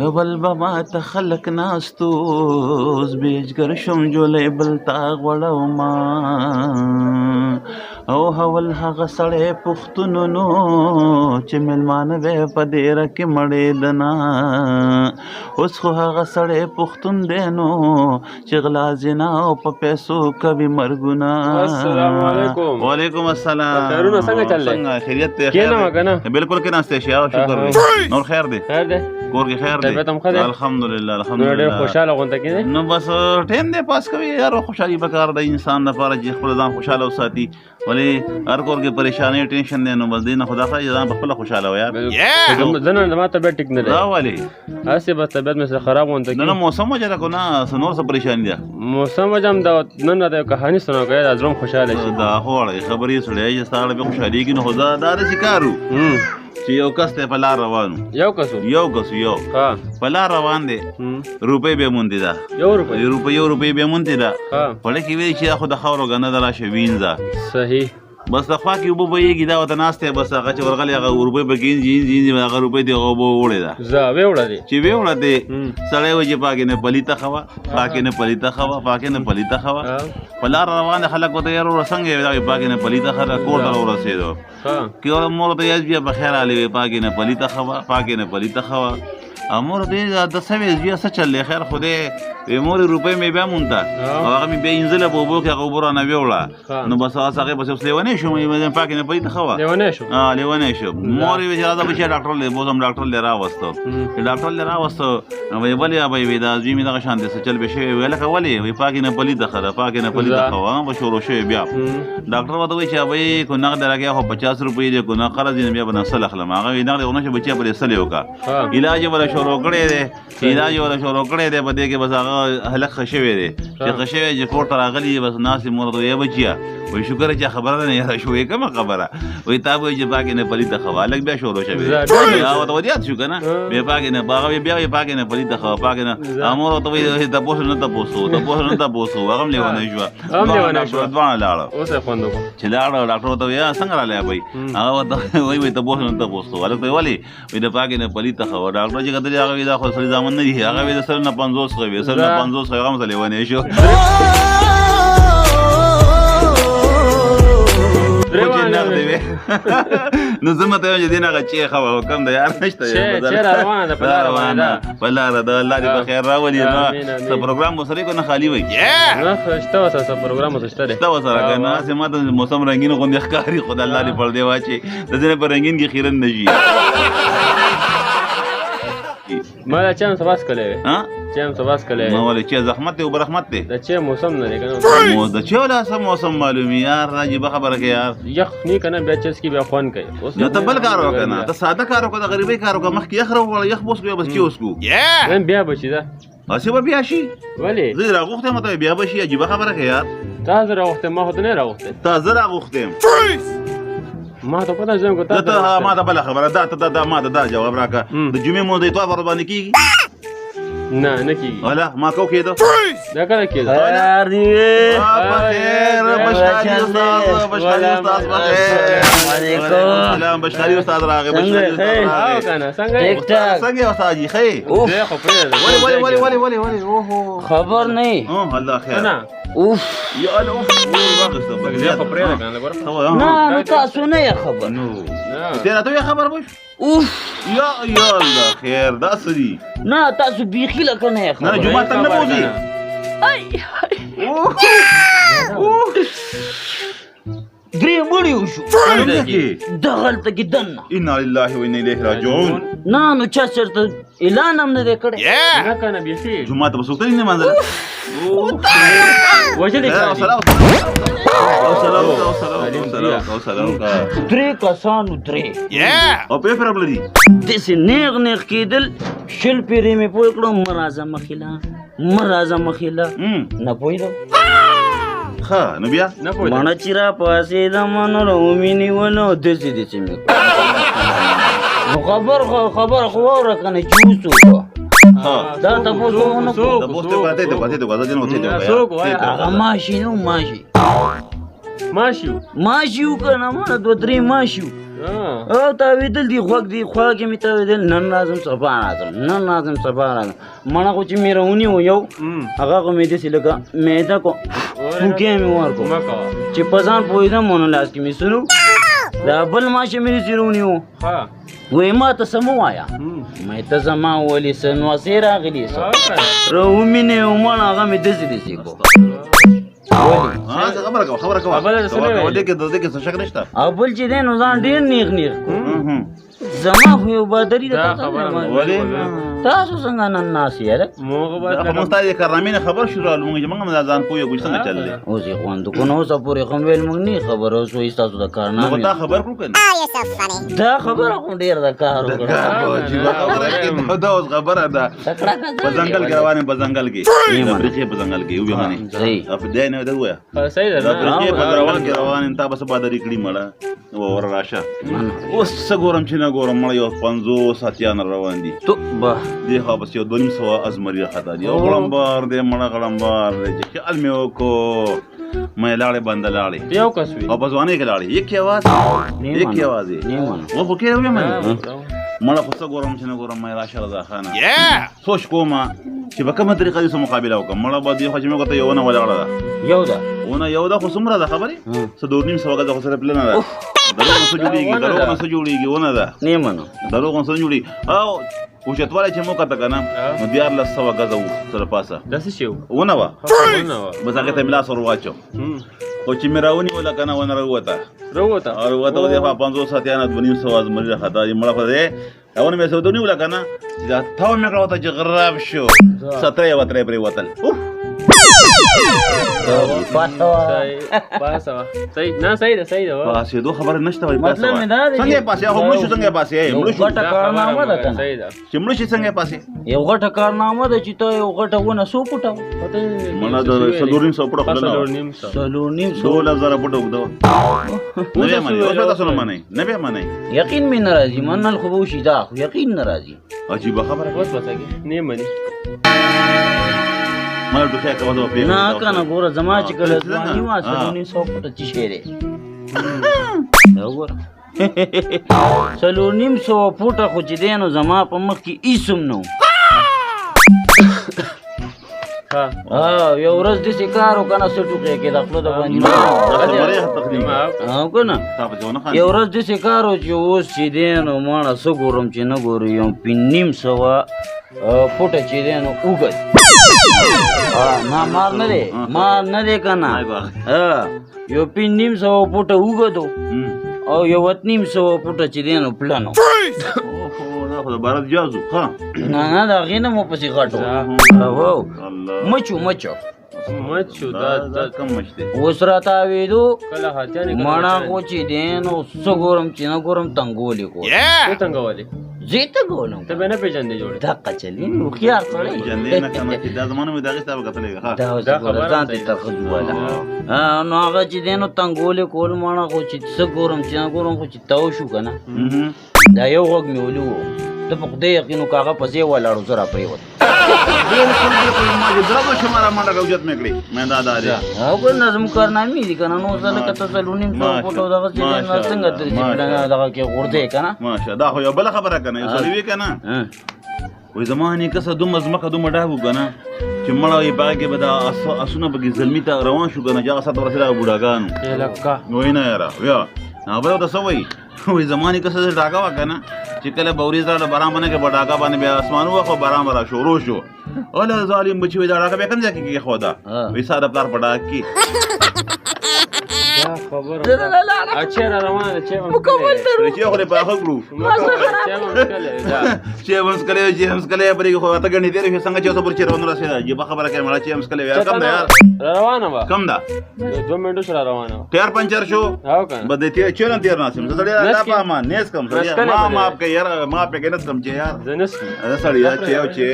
یول به ماته خلک ناستو زبېجګر شوم جولی بل تا غوړوما او حول هغه سړی پښتونونو چې مېلمانه به یې په دیره کې مړېدنه اوس خو هغه سړی پښتون دی نو چې غلا زنا او په پیسو کوي مرګونه. السلام علیکم. وعلیکم السلام. خیرونه څنګه چل دی؟ څنګه خیریت دی؟ کېنه که نه؟ بالکل کېناستې شي او شکر دی. نور خیر دی؟ خیر دی. کور کې خیر دی؟ طبیعت هم ښه دی؟ الحمدلله نو الحمدلله. ډېر خوشحاله غونډه کې دی. نو بس ټایم دی پاس کوي یار. خوشحالي پکار دی انسان لپاره چې خپل ځان خوشحاله وساتي. ولې هر کور کې پریشانۍ ټینشن دی نو بس دی نه خدا خدای ځان په خپله خوشحاله و یار. زه نن زما طبیعت ټیک نه دی. دا ولې؟ هسې بس طبیعت مې سره خراب غونډه نه کې. نه موسم وجه ده که نه څه نور څه پریشاني ده؟ موسم وجه هم دا نن راته یو کهاني سنو کوي دا زړه م خوشحاله شي. دا خو وړی خبرې سړی چې ستا بیا خوشحالېږي نو خو دا داسې کار و چې یو کس دی په لار روان و. یو کس و؟ یو کس یو ها په لار روان دی روپۍ به یې موندې ده. یو روپۍ؟ یو روپۍ به یې موندې ده. ها خوړه کې ویلي چې دا خو د خاورو ګنه ده راشه وینځه. صحیح. بس د خوا کې اوبه بهیږي دا ورته ناست دی بس هغه چې ورغلی هغه روپۍ به ګینځي هغه روپۍ دی هغه اوبه وړې ده. زه ویوړه دی چې ویوړه دی سړی وایي چې پاکې نه پلیته ښه وه پاکې نه پلیته ښه وه پاکې نه پلیته ښه وه. په لار روان دی خلک ورته یار وروره څنګه یې دا وایي پاکې نه پلیته ښه ده کور ته راورسېدو که ورته مور ورته یاد بیا بخیر راغلی وایي پاکې نه پلیته ښه وه پاکې نه پلیته ښه وه. مور ورته د څه ویل بیا څه چل دی خیر خدای مور روپۍ مې بیا مونده او هغه مې بیا انځله په اوبو کې هغه اوبه رانه ویوړه نو بس هغې پسې اوس لیونی شوم پاکې نه پلیته ښه وه. لیونی شو؟ لیونی شو. مور یې ویل چې راځه بچیه ډاکټر دی بوز هم ډاکټر دی راوسته چې ډاکټر دی راوسته وایي ولې ابی وایي دا زوی مې دغه شان دی څه چل به شوی ویل لکه ولې وایي پاکې نه پلیته ښه ده پاکې نه پلیته ښه وه به شروع شوی بیا ډاکټر ورته وایي چې ابی که نغد راکړې خو 50 روپۍ دی که نه قرض دی بیا به نه سل اخلم هغه وایي نغد ونه شو بچیه پرې سل یې وکړه علاج یې به شروع کړی دی علاج یې شروع کړی دی په دې کې بس هغه هلک ښه شوی دی چې ښه شوی چې کور ته راغلی بس ناست یې مور ورته وایي بچیه وایي شکر چې خبره ده نه یاره شوې کومه خبره وایي تا به وایي چې پاکې نه پلیته ښه وه هلک بیا شروع شوی ورته ودیات شو که نه بیا پاکې نه هغه بیا وایي پاکې نه پلیته ښه وه پاکې نه مور ورته وایي تپوس نه تپوس و هغه هم لیونی شوه دواړه لاړه. اوس یې خوند وکړو چې لاړه ډاکټر ورته وایي څنګه راغلی بهی هغه ورته وایي تپوس نه تپوس و هلک ته وایي ولې وایي د پاکې نه پلیته ښه وه ډاکټر چې کتلې هغه وایي دا خو سړي زامن نه دي هغه وایي د سل نه 50 ښه وي سل نه 50 ښه هغه هم لیونی شو. نو زه ماته وایم چې دې نه هغه چې ښه وه کم ده یار نشته چې روانه ده په لاره روانه ده په لاره ده الله دې په خیر راولي نو څه پروګرام مو سره کو نه خالي وي نه شته ورسره څه پروګرام ورسره شته دی شته ورسره که نه هسې ما ته موسم رنګین غوندې ښکاري خو د الله دې پردې واچي د ځینې په رنګین کې خیرن نه شي. ما دا چا هم سباس کلی وی چا هم سباس کلی وی ما ولې چې زحمت دی اوبه رحمت دی د چا موسم نه دی که نه د چا ولا څه موسم معلومي یار عجیبه خبره کې یار یخني که نه بیا چسکي بیا خوند کوي. نو ته بل کار وکړه نه ته ساده کار وکړه د غریبۍ کار وکړه مخکې یخ راوغواړه یخ به وڅکو بس چې وڅکو نن بیا به شي ده هسې به بیا شي ولې زه یې راغوښتی یم ته بیا به شي عجیبه خبره کې یار تا زه راغوښتی ما خو ته نه راغوښتی تا زه راغوښتی یم ما ته پته ځم که ته ما ته بله خبره دا ما ته دا جواب راکړه د جمعې مونځ د اتوار پر باندې کېږي نه نه کېږي هله ما کو کېده دا کله کېده بخیر بشکاري استاد سلام بشکاري استاد راغی بشکاري استاد راغی څنګه څنګه استاد جي ښه دی خو پرېږده ولې اوهو خبر نه الله خیر نه اوف یا الله اوف واخسته دی خو پرېږده که نه ګوره نه تاسو نه یې خبر ته راته یې خبر بوش اوف یا الله خیر دا څه دي نه تاسو بیخي لکه نه یې خبر نه جمعه ته نه بوځي درې مړي وشو دغلته کې دننه انا لله و انا الیه راجعون نه نو چا چېرته اعلان هم نه دی کړی نه که نه بیخي جمعه ته به څوک نه منځله وژلې درې کسانو درې او په فرق لري داسې نیغ نیغ کېدل شل پیرې مې پوه کړم مه راځه مخې له نه پوهېدم ښه نو بیا مڼه چې را پاڅېدم نو رومې نیولو داسې داسې مې نو خبر خو واوره که نه چې اوس وکړه دا تپوس ونه کړو هغه ماشي نه ماشي ماشي ماشي و که نه مړه 2-3 ماشي و او تاویدل دی خوږ دی خوا کې مې تاویدل نن راځم سبا راځم مړه خو چې مې راونیو یو هغه خو مې داسې لکه معده کو ټوکې مې ورکړو چې په ځان پوهېدم نو لاس کې مې سنو دا بل ماشه مې داسې راونیو وایي ما ته څه مه وایه مې ته زما ولې څه نوسې راغلي څه راومینې مړه هغه مې داسې کو خبره کوه دې کې څه شک نشته او بل چې دی نو ځان ډېر نیغ زما خو یو بادري تاسو څنګه نن ناست یاره موږ ستاسې کارنامې نه خبر شو راغلو موږ موږ هم ځان پوهېږو چې څنګه چل دی اوس یې خوندو کو نو اوسه پورې خو ویل موږ نه خبر اوس وایي ستاسو د کارنامې دا خبر کړو که نه دا خبره خو ډېره د کار دا اوس خبره ده په ځنګل کې روان یم په ځنګل کې د بریښې په ځنګل کې وبې منې دی نه ده ووایه د بریښې په ځنګل کې روان یم تا به څه بادري کړي مړه ور راشه اوس څه ګورم چې نه ګورم مړه یو 50 اتیان روان دي دې خوا بس یو 200 ازمري راخطا دي او غړمبار دی مړه غړمبار دی چې خیال مې وکړو مې لاړې بنده لاړې یو کس وي او په ځوانۍ کې لاړې یک آواز و خو کې وې مړه خو څه ګورم چې نه ګورم مې راشه رضا خانه سوچ کوم چې په کومه طریقه دې سره مقابله وکړم مړه به دې خو چې مې ورته یو نه ولاړه ده یو ده خو څومره ده خبرې څه 2.5 غزه خو سره پله نه ده دروغ نه څه جوړېږي ونه ده دروغ نه څه جوړېږي او اوچتوالی چې مو کته که نه نو 1400 غزه وو سره پاسه ونه وه بس هغې ته مې لاس ور واچو خو چې مې راونیوله که نه ونه راووته دې خوا 50 اتیانه 2.5 ازمري راخطا دي مړه خو دی ونه مې څه ونیوله که نه چې دا تاو مې کړه ورته چې غراب شو 17 وتری پرې وتل پاسېدو خبره نشته وایي څنګه پاسې هغه مړه شو څنګه پاسې غټه کارنامه ده که نه چې مړه شي څنګه پاسې یو غټه کارنامه ده چې ته یو غټه ونه 100 فوټه مړه د 4.5 فوټه خو نه 12,000 فوټه وګدو نه به مانی اوس به تاسو نه مانی یقین مې نه راځي منل خو به وشي دا خو یقین نه راځي عجیب خبره اوس وسګي نه مني ما ټوخه کوم دا پیغام نه کنه ګوره زما چې کله ځواني وا 900 فوټه چې شهره دا ګوره 900 فوټه خو چې دینو زما په مخ کې ایسم نو یو ورځ دې کارو کنه سټوکه کې د خپل د باندې او کنه یو ورځ دې کارو چې اوس چې دینو ماړه سو ګورم چې نه ګورم یو 900 فوټه چې دینو وګد مار نه دی کنه یو 900 فوټه وګدو او یو 900 فوټه چې دینو پلانو خو د بارات جازو ها نه دا غینه مو پسې غټو او مچو دا کم مچ دی اوس راته وېدو کله هاتیانې مانا خو چې دینو څه ګورم چې نه ګورم تنګولې کو زه تنګولم ته به نه پېژندې جوړې دقه چلي هوښیار سړی پېژندې نه کنه چې دا زمانه مې دغې ستا به کتلی ښه دا خبره ځان ته تخذ واله نو هغه چې دینو تنګولې کول مانا خو چې څه ګورم چې نه ګورم خو چې تاو شو که نه دا یو غوږ مې ولي و ته په خدای یقین وکړه هغه پسې ولاړو زه راپرېوت او بل نظم کارنامې دي که نه نو زه لکه ته 9.5 فوټو دغه څنګه دغه کې غورځې که نه ماشه دا خو یو بله خبره که نه یو سړی وي که نه وایي زما نیکه دومره ځمکه دومره ډاک وو که نه چې مړه وي په هغه کې به دا اسونه پکې زلمي ته روان شو که نه چې هغه ساعت ورسېد هغه بوډاګانو وایي نه یاره بیا هغه به ورته څه وایي وایي زما نیکه څه ډاکه وه که نه چې کله به وریځ راغله باران به نه کې په ډاکه باندې بیا اسمان ووخه باران به را شروع شو اله ظالم بچي وایي دا ډاکه بیا کوم ځای کې کېښوده وایي ستا د پلار په ډاک کې اچھا روانه ده چې خو دې پاخه کړو چې هم سکلی پرې خو اته ګڼې تېرې شوې څنګه چې اوسه پورې چې روانه رسېده عجیبه خبره کوې مړه چې هم سکلی یار کم ده یار روانه وه کم ده 2 منټو سره روانه وه ټایر پنچر شو بس دې چېرن تېر ناسم زه سړی دا پامه نیس کم سړی ما ماپ کوي یار ما پې کې نه څکم چې یار زه نسکم سړی چې